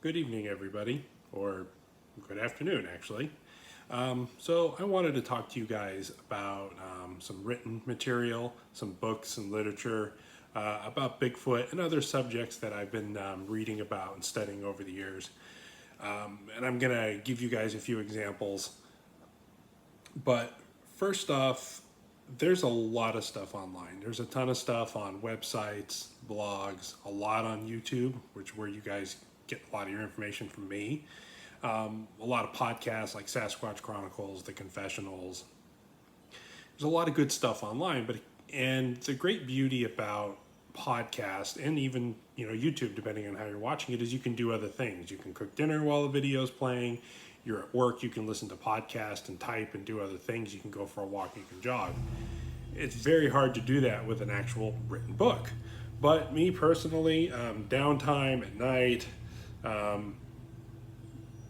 Good evening, everybody, or good afternoon, actually. So I wanted to talk to you guys about some written material, some books and literature about Bigfoot and other subjects that I've been reading about and studying over the years. And I'm going to give you guys a few examples. But first off, there's a lot of stuff online. There's a ton of stuff on websites, blogs, a lot on YouTube, where you guys get a lot of your information from me. A lot of podcasts like Sasquatch Chronicles, The Confessionals. There's a lot of good stuff online, and the great beauty about podcast and even YouTube, depending on how you're watching it, is you can do other things. You can cook dinner while the video's playing. You're at work, you can listen to podcasts and type and do other things. You can go for a walk, you can jog. It's very hard to do that with an actual written book. But me personally, downtime at night,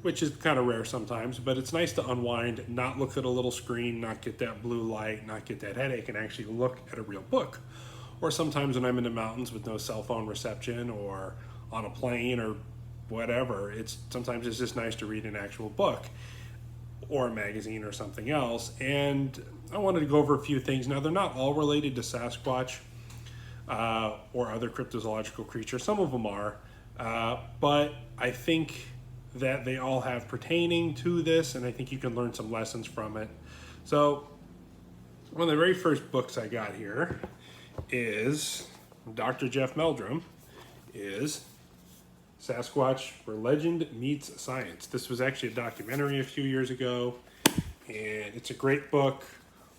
which is kind of rare sometimes, but it's nice to unwind, not look at a little screen, not get that blue light, not get that headache, and actually look at a real book. Or sometimes when I'm in the mountains with no cell phone reception or on a plane or whatever, sometimes it's just nice to read an actual book or a magazine or something else. And I wanted to go over a few things. Now, they're not all related to Sasquatch or other cryptozoological creatures. Some of them are, but I think that they all have pertaining to this, and I think you can learn some lessons from it. So one of the very first books I got here is Dr. Jeff Meldrum, is Sasquatch Where Legend Meets Science. This was actually a documentary a few years ago, and it's a great book,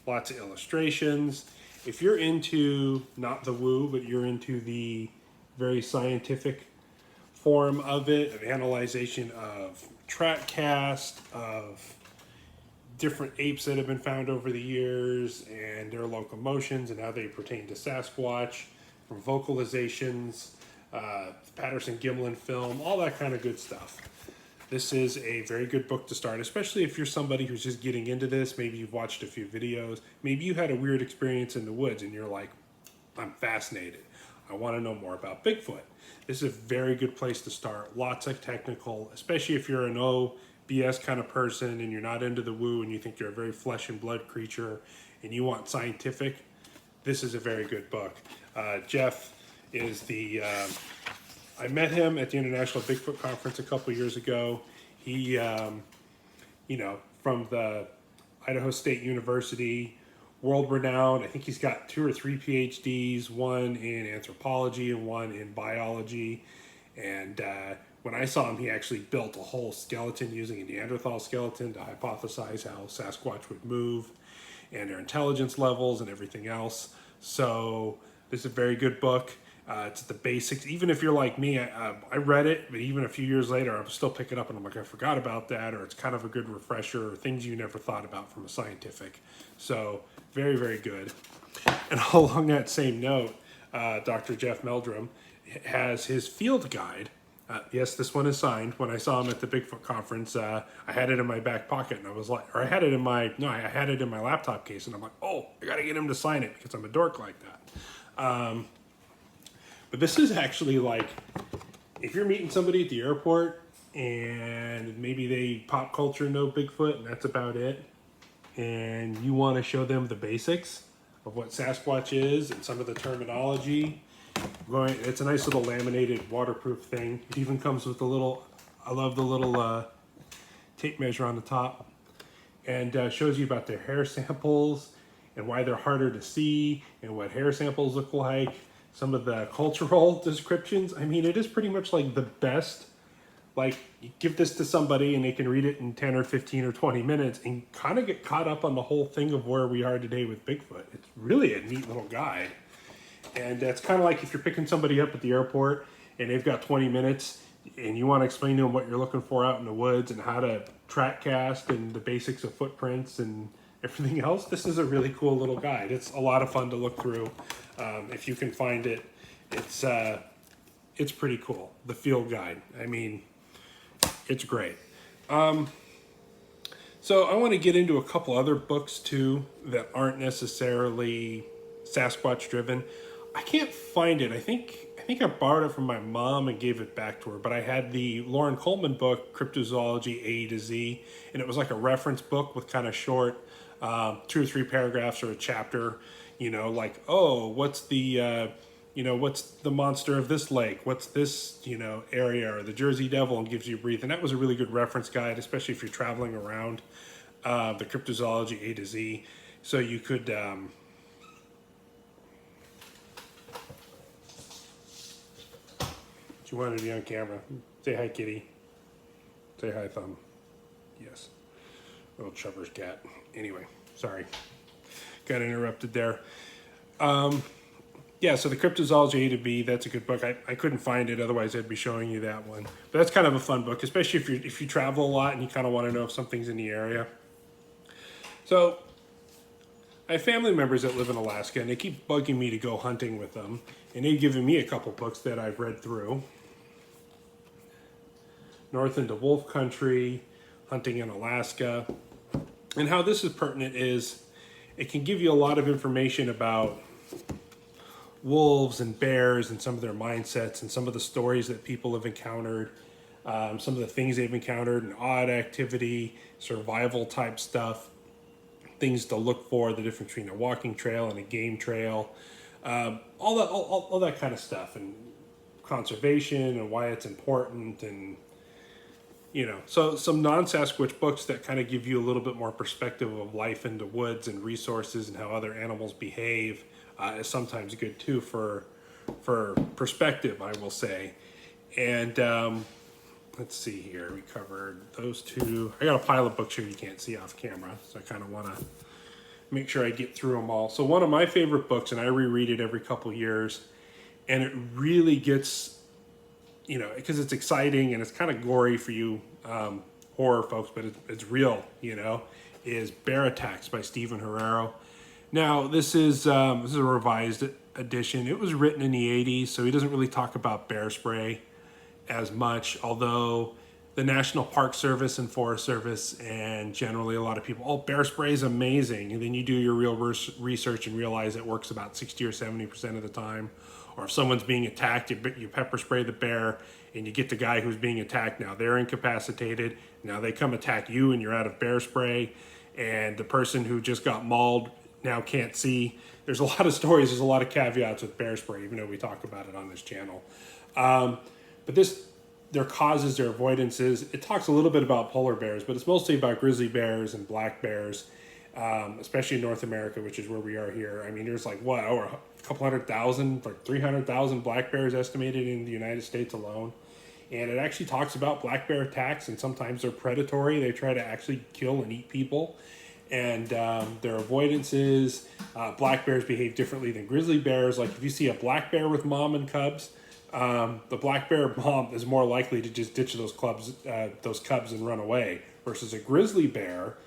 lots of illustrations. If you're into not the woo, but you're into the very scientific form of it, of analyzation of track cast, of different apes that have been found over the years and their locomotions and how they pertain to Sasquatch, from vocalizations, Patterson-Gimlin film, all that kind of good stuff. This is a very good book to start, especially if you're somebody who's just getting into this. Maybe you've watched a few videos. Maybe you had a weird experience in the woods and you're like, I'm fascinated. I want to know more about Bigfoot. This is a very good place to start. Lots of technical, especially if you're an BS kind of person and you're not into the woo and you think you're a very flesh and blood creature and you want scientific. This is a very good book. Jeff is I met him at the International Bigfoot Conference a couple years ago. He, from the Idaho State University, world renowned. I think he's got 2 or 3 PhDs, one in anthropology and one in biology. And when I saw him, he actually built a whole skeleton using a Neanderthal skeleton to hypothesize how Sasquatch would move and their intelligence levels and everything else. So this is a very good book. It's the basics. Even if you're like me, I read it, but even a few years later, I'm still picking up and I'm like, I forgot about that, or it's kind of a good refresher, or things you never thought about from a scientific. So very, very good. And along that same note, Dr. Jeff Meldrum has his field guide. Yes, this one is signed. When I saw him at the Bigfoot conference, I had it in my back pocket, and I was like, I had it in my laptop case, and I'm like, oh, I got to get him to sign it because I'm a dork like that. But this is actually like, if you're meeting somebody at the airport and maybe they pop culture know Bigfoot and that's about it, and you want to show them the basics of what Sasquatch is and some of the terminology, it's a nice little laminated waterproof thing. It even comes with I love the little tape measure on the top, and shows you about their hair samples and why they're harder to see and what hair samples look like. Some of the cultural descriptions. I mean, it is pretty much like the best. Like, you give this to somebody and they can read it in 10 or 15 or 20 minutes and kind of get caught up on the whole thing of where we are today with Bigfoot. It's really a neat little guide. And that's kind of like if you're picking somebody up at the airport and they've got 20 minutes and you want to explain to them what you're looking for out in the woods and how to track cast and the basics of footprints and everything else. This is a really cool little guide. It's a lot of fun to look through. If you can find it, it's pretty cool. The field guide. I mean, it's great. So I want to get into a couple other books too that aren't necessarily Sasquatch driven. I can't find it. I think think I borrowed it from my mom and gave it back to her, but I had the Lauren Coleman book, Cryptozoology A to Z, and it was like a reference book with kind of short, 2 or 3 paragraphs or a chapter, like, oh, what's the monster of this lake? What's this, area, or the Jersey Devil, and gives you a brief. And that was a really good reference guide, especially if you're traveling around the Cryptozoology A to Z. So you could, you wanted to be on camera. Say hi, kitty. Say hi, Thumb. Yes. Little Trevor's cat. Anyway, sorry. Got interrupted there. Yeah, so the Cryptozoology A to B, that's a good book. I couldn't find it, otherwise I'd be showing you that one. But that's kind of a fun book, especially if you travel a lot and you kind of want to know if something's in the area. So I have family members that live in Alaska, and they keep bugging me to go hunting with them. And they've given me a couple books that I've read through. North into Wolf Country, Hunting in Alaska. And how this is pertinent is it can give you a lot of information about wolves and bears and some of their mindsets and some of the stories that people have encountered, some of the things they've encountered, and odd activity, survival type stuff, things to look for, the difference between a walking trail and a game trail, all that kind of stuff, and conservation and why it's important, and so some non-Sasquatch books that kind of give you a little bit more perspective of life in the woods and resources and how other animals behave is sometimes good too for perspective, I will say. And let's see here, we covered those two. I got a pile of books here you can't see off camera, so I kind of want to make sure I get through them all. So one of my favorite books, and I reread it every couple years, and it really gets, because it's exciting and it's kind of gory for you horror folks, but it's real, is Bear Attacks by Stephen Herrero. Now, this is a revised edition. It was written in the 80s, so he doesn't really talk about bear spray as much, although the National Park Service and Forest Service and generally a lot of people, bear spray is amazing. And then you do your real research and realize it works about 60 or 70% of the time. Or if someone's being attacked, you pepper spray the bear and you get the guy who's being attacked. Now they're incapacitated. Now they come attack you and you're out of bear spray. And the person who just got mauled now can't see. There's a lot of stories. There's a lot of caveats with bear spray, even though we talk about it on this channel. But their causes, their avoidances, it talks a little bit about polar bears, but it's mostly about grizzly bears and black bears, especially in North America, which is where we are here. I mean, there's over a couple 100,000, like 300,000 black bears estimated in the United States alone. And it actually talks about black bear attacks, and sometimes they're predatory. They try to actually kill and eat people. And their avoidances, black bears behave differently than grizzly bears. Like if you see a black bear with mom and cubs, the black bear mom is more likely to just ditch those cubs and run away, versus a grizzly bear,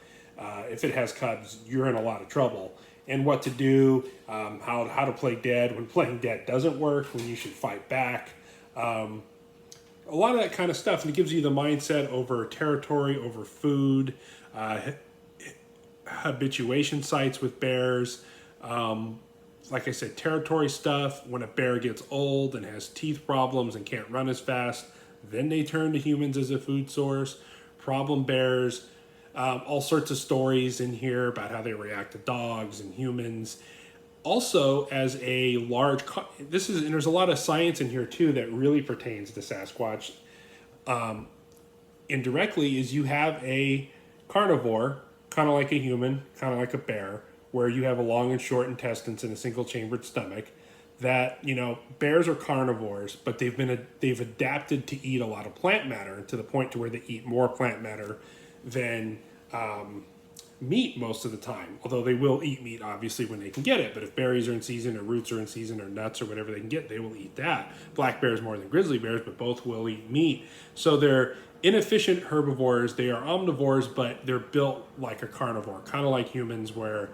if it has cubs, you're in a lot of trouble. And what to do, how to play dead when playing dead doesn't work, when you should fight back, a lot of that kind of stuff. And it gives you the mindset over territory, over food, habituation sites with bears. Like I said, territory stuff, when a bear gets old and has teeth problems and can't run as fast, then they turn to humans as a food source. Problem bears, all sorts of stories in here about how they react to dogs and humans. Also, as a large, and there's a lot of science in here too that really pertains to Sasquatch. Indirectly, is you have a carnivore, kind of like a human, kind of like a bear, where you have a long and short intestines and a single chambered stomach. That, bears are carnivores, but they've adapted to eat a lot of plant matter, to the point to where they eat more plant matter than meat most of the time. Although they will eat meat obviously when they can get it, but if berries are in season or roots are in season or nuts or whatever they can get, they will eat that. Black bears more than grizzly bears, but both will eat meat. So they're inefficient herbivores. They are omnivores, but they're built like a carnivore, kind of like humans, where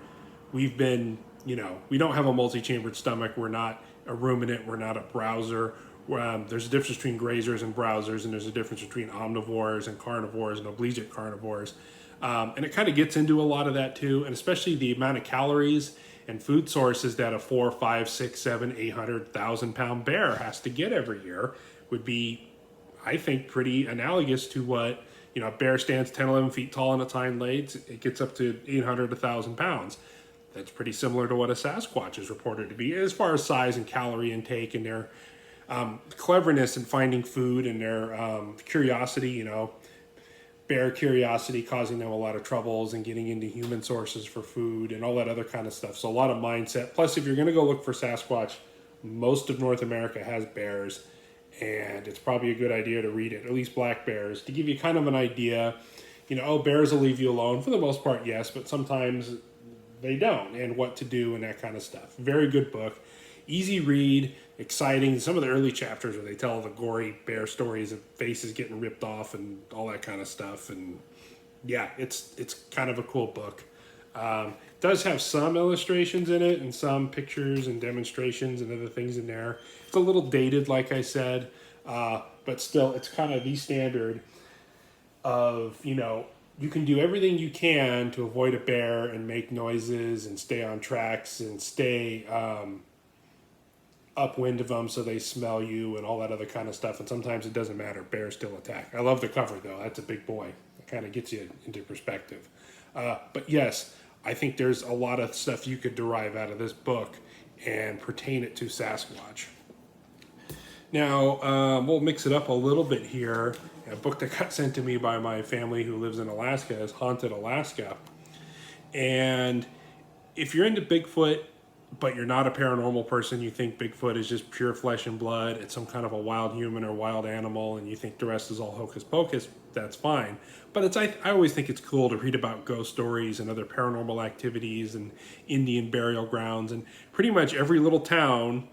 we've been, we don't have a multi-chambered stomach. We're not a ruminant. We're not a browser. There's a difference between grazers and browsers, and there's a difference between omnivores and carnivores and obligate carnivores. And it kind of gets into a lot of that too, and especially the amount of calories and food sources that a 4, 5, 6, 7, 800,000 pound bear has to get every year would be, I think, pretty analogous to what, a bear stands 10, 11 feet tall on its hind legs. It gets up to 800, 1,000 pounds. That's pretty similar to what a Sasquatch is reported to be as far as size and calorie intake and their cleverness in finding food and their curiosity, bear curiosity causing them a lot of troubles and getting into human sources for food and all that other kind of stuff. So a lot of mindset. Plus, if you're going to go look for Sasquatch, most of North America has bears, and it's probably a good idea to read it, at least black bears, to give you kind of an idea. Bears will leave you alone for the most part, yes, but sometimes they don't, and what to do and that kind of stuff. Very good book. Easy read, exciting. Some of the early chapters where they tell the gory bear stories of faces getting ripped off and all that kind of stuff. And yeah, it's kind of a cool book. It does have some illustrations in it and some pictures and demonstrations and other things in there. It's a little dated, like I said, but still, it's kind of the standard of, you can do everything you can to avoid a bear and make noises and stay on tracks and stay upwind of them so they smell you and all that other kind of stuff. And sometimes it doesn't matter. Bears still attack. I love the cover, though. That's a big boy. It kind of gets you into perspective. But yes, I think there's a lot of stuff you could derive out of this book and pertain it to Sasquatch. Now, we'll mix it up a little bit here. A book that got sent to me by my family who lives in Alaska is Haunted Alaska. And if you're into Bigfoot, but you're not a paranormal person, you think Bigfoot is just pure flesh and blood, it's some kind of a wild human or wild animal, and you think the rest is all hocus pocus, that's fine. But I always think it's cool to read about ghost stories and other paranormal activities and Indian burial grounds. And pretty much every little town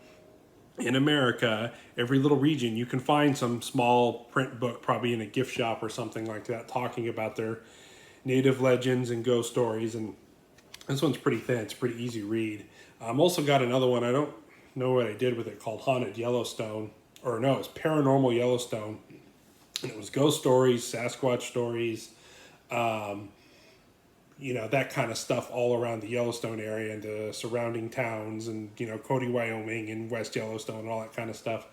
in America, every little region, you can find some small print book, probably in a gift shop or something like that, talking about their native legends and ghost stories. And this one's pretty thin. It's a pretty easy read. Also got another one. I don't know what I did with it, called Haunted Yellowstone. Or no, it's Paranormal Yellowstone. And it was ghost stories, Sasquatch stories, that kind of stuff all around the Yellowstone area and the surrounding towns and, Cody, Wyoming and West Yellowstone and all that kind of stuff.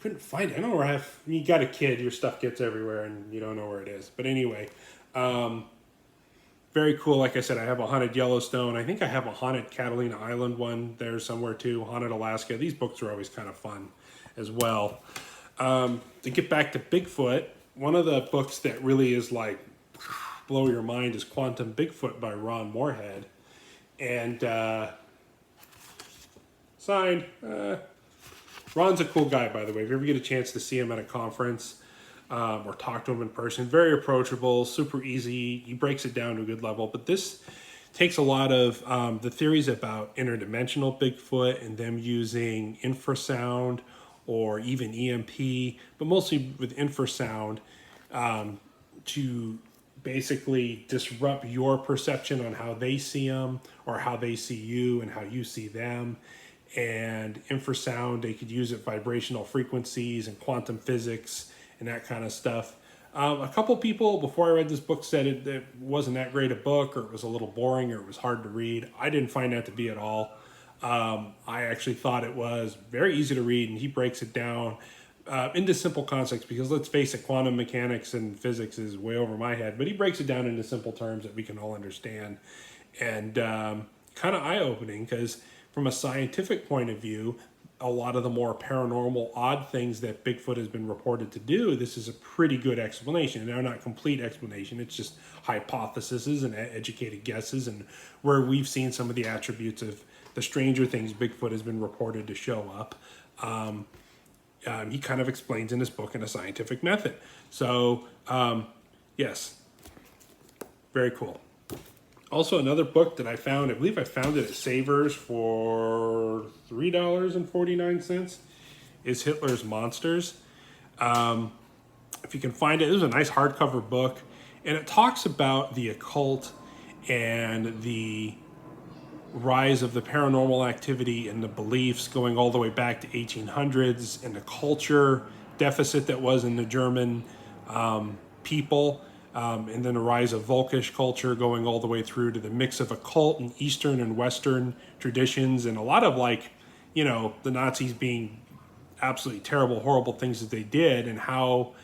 Couldn't find it. I don't know where you got a kid, your stuff gets everywhere and you don't know where it is. But anyway, very cool. Like I said, I have a Haunted Yellowstone. I think I have a Haunted Catalina Island one there somewhere too. Haunted Alaska. These books are always kind of fun as well. To get back to Bigfoot, one of the books that really is like blow your mind is Quantum Bigfoot by Ron Moorhead. And signed. Ron's a cool guy, by the way. If you ever get a chance to see him at a conference or talk to him in person, very approachable, super easy. He breaks it down to a good level. But this takes a lot of the theories about interdimensional Bigfoot and them using infrasound or even EMP, but mostly with infrasound to basically disrupt your perception on how they see them or how they see you and how you see them. And infrasound, they could use it vibrational frequencies and quantum physics and that kind of stuff. A couple people before I read this book said it wasn't that great a book, or it was a little boring, or it was hard to read. I didn't find that to be at all. I actually thought it was very easy to read, and he breaks it down into simple concepts, because let's face it, quantum mechanics and physics is way over my head, but he breaks it down into simple terms that we can all understand. And kind of eye-opening, because from a scientific point of view, a lot of the more paranormal, odd things that Bigfoot has been reported to do, this is a pretty good explanation. They're not complete explanation. It's just hypotheses and educated guesses, and where we've seen some of the attributes of the stranger things Bigfoot has been reported to show up. He kind of explains in his book in a scientific method. So, yes, very cool. Also, another book that I found, I believe I found it at Savers for $3.49, is Hitler's Monsters. If you can find it, it was a nice hardcover book, and it talks about the occult and the rise of the paranormal activity and the beliefs going all the way back to 1800s, and the culture deficit that was in the German people. and then the rise of Volkish culture going all the way through to the mix of occult and Eastern and Western traditions, and a lot of like, the Nazis being absolutely terrible, horrible things that they did, and how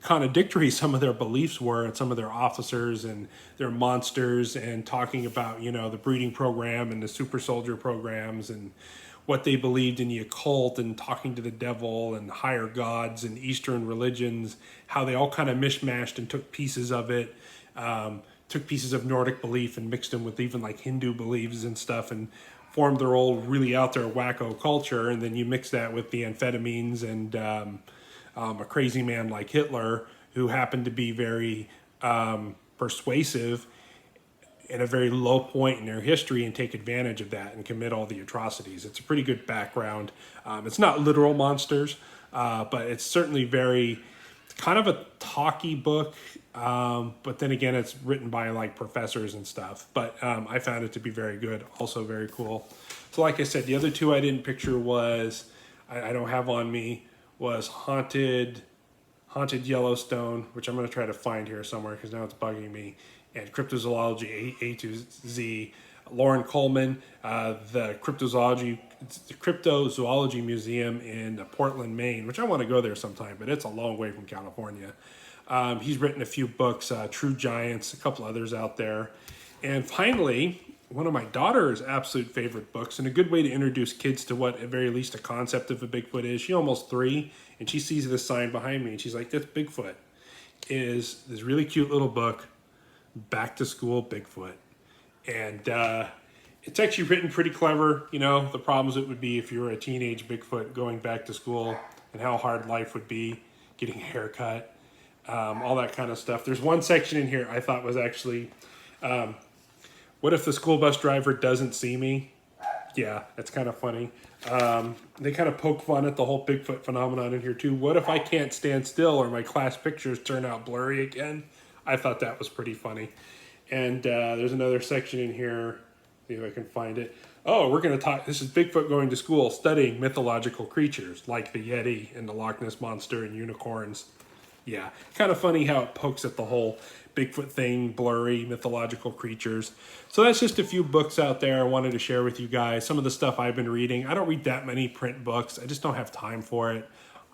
contradictory some of their beliefs were, and some of their officers and their monsters, and talking about, the breeding program and the super soldier programs and what they believed in the occult, and talking to the devil and higher gods and Eastern religions, how they all kind of mishmashed and took pieces of it, took pieces of Nordic belief and mixed them with even like Hindu beliefs and stuff, and formed their old really out there wacko culture. And then you mix that with the amphetamines and a crazy man like Hitler, who happened to be very persuasive in a very low point in their history, and take advantage of that and commit all the atrocities. It's a pretty good background. It's not literal monsters, but it's certainly kind of a talky book. But then again, it's written by like professors and stuff. But I found it to be very good, also very cool. So like I said, the other two I didn't picture was, I don't have on me, was Haunted Yellowstone, which I'm going to try to find here somewhere because now it's bugging me, and Cryptozoology A to Z. Lauren Coleman, the Cryptozoology Museum in Portland, Maine, which I want to go there sometime, but it's a long way from California. He's written a few books, True Giants, a couple others out there. And finally, one of my daughter's absolute favorite books, and a good way to introduce kids to what, at very least, a concept of a Bigfoot is. She's almost 3, and she sees this sign behind me, and she's like, "That's Bigfoot." Is this really cute little book, Back to School Bigfoot. And it's actually written pretty clever. The problems it would be if you were a teenage Bigfoot going back to school, and how hard life would be, getting a haircut, all that kind of stuff. There's one section in here I thought was actually, what if the school bus driver doesn't see me? Yeah, that's kind of funny. They kind of poke fun at the whole Bigfoot phenomenon in here too. What if I can't stand still, or my class pictures turn out blurry again? I thought that was pretty funny. And there's another section in here, see if I can find it. Oh, we're going to talk, this is Bigfoot going to school, studying mythological creatures like the Yeti and the Loch Ness Monster and unicorns. Yeah, kind of funny how it pokes at the whole Bigfoot thing, blurry mythological creatures. So that's just a few books out there I wanted to share with you guys. Some of the stuff I've been reading. I don't read that many print books. I just don't have time for it.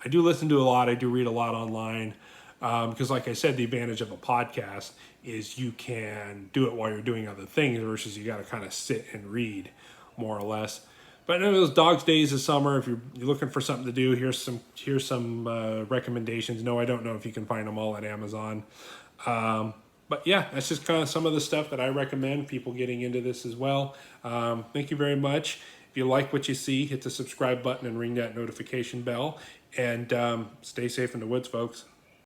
I do listen to a lot. I do read a lot online. Because like I said, the advantage of a podcast is you can do it while you're doing other things, versus you got to kind of sit and read, more or less. But in those dog's days of summer, if you're looking for something to do, here's some recommendations. No, I don't know if you can find them all at Amazon. But yeah, that's just kind of some of the stuff that I recommend people getting into this as well. Thank you very much. If you like what you see, hit the subscribe button and ring that notification bell. And stay safe in the woods, folks.